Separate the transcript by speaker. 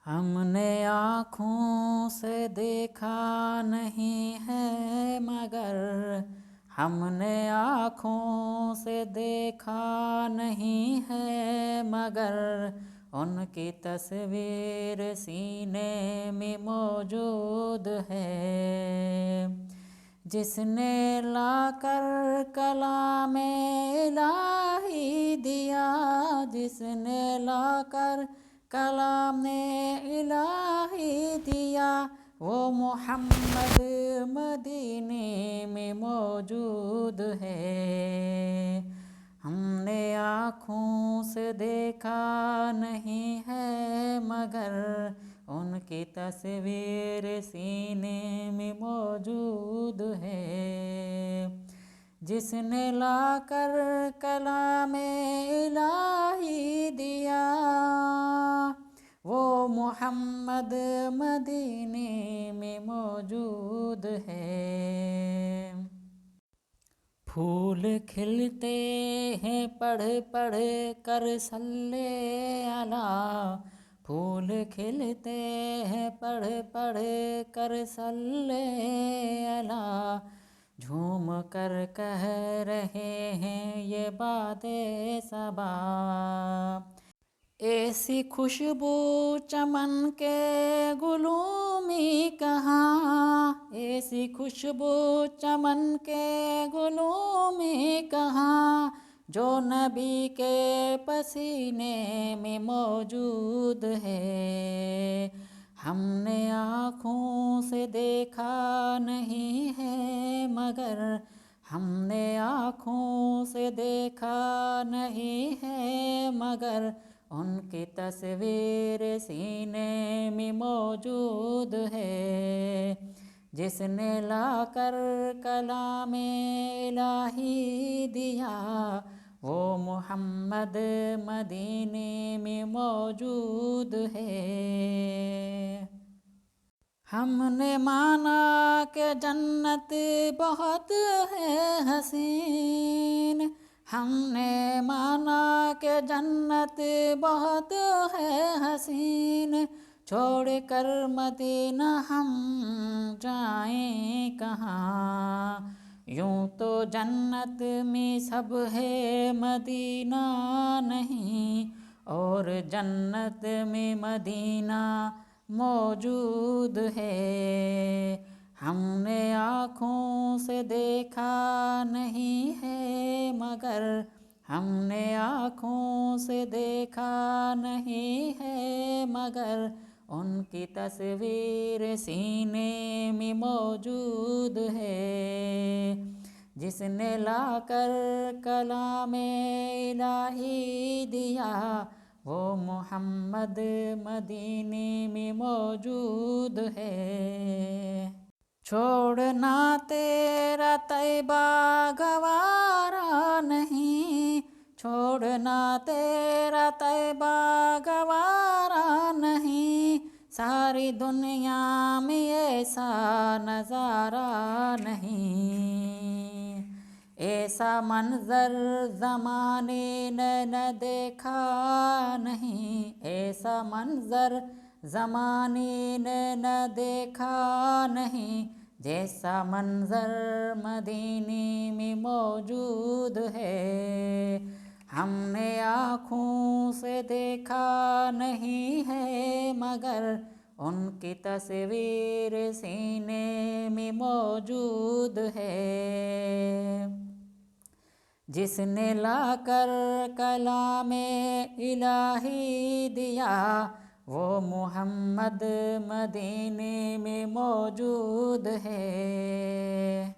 Speaker 1: ہم نے آنکھوں سے دیکھا نہیں ہے مگر ہم نے آنکھوں سے دیکھا نہیں ہے مگر ان کی تصویر سینے میں موجود ہے، جس نے لا کر کلام الہی دیا، جس نے لا کر کلام الہی دیا، وہ محمد مدینے میں موجود ہے۔ ہم نے آنکھوں سے دیکھا نہیں ہے مگر ان کی تصویر سینے میں موجود ہے، جس نے لا کر کلام الہی دیا، وہ محمد مدینے میں موجود ہے۔ پھول کھلتے ہیں پڑھ پڑھ کر صلی علی، پھول کھلتے ہیں پڑھ پڑھ کر صلی علی، جھوم کر کہہ رہے ہیں یہ باد صبا، ایسی خوشبو چمن کے گلوں میں کہاں، ایسی خوشبو چمن کے گلوں میں کہاں، جو نبی کے پسینے میں موجود ہے۔ ہم نے آنکھوں سے دیکھا نہیں ہے مگر ہم نے آنکھوں سے دیکھا نہیں ہے مگر ان کی تصویر سینے میں موجود ہے، جس نے لا کر کلام الہی دیا، وہ محمد مدینے میں موجود ہے۔ ہم نے مانا کہ جنت بہت ہے حسین، ہم نے مانا کہ جنت بہت ہے حسین، چھوڑ کر مدینہ ہم جائیں کہاں، یوں تو جنت میں سب ہے مدینہ نہیں، اور جنت میں مدینہ موجود ہے۔ ہم نے آنکھوں سے دیکھا نہیں ہے مگر ہم نے آنکھوں سے دیکھا نہیں ہے مگر ان کی تصویر سینے میں موجود ہے، جس نے لا کر کلام الہی دیا، وہ محمد مدینے میں موجود ہے۔ چھوڑنا تیرا طیبہ گوارا نہیں، چھوڑنا تیرا طیبہ گوارا نہیں، ساری دنیا میں ایسا نظارہ نہیں، ایسا منظر زمانے نے نہ دیکھا نہیں، ایسا منظر زمانے نے نہ دیکھا نہیں، جیسا منظر مدینے میں موجود ہے۔ ہم نے آنکھوں سے دیکھا نہیں ہے مگر ان کی تصویر سینے میں موجود ہے، جس نے لا کر کلام الہی دیا، وہ محمد مدینے میں موجود ہے۔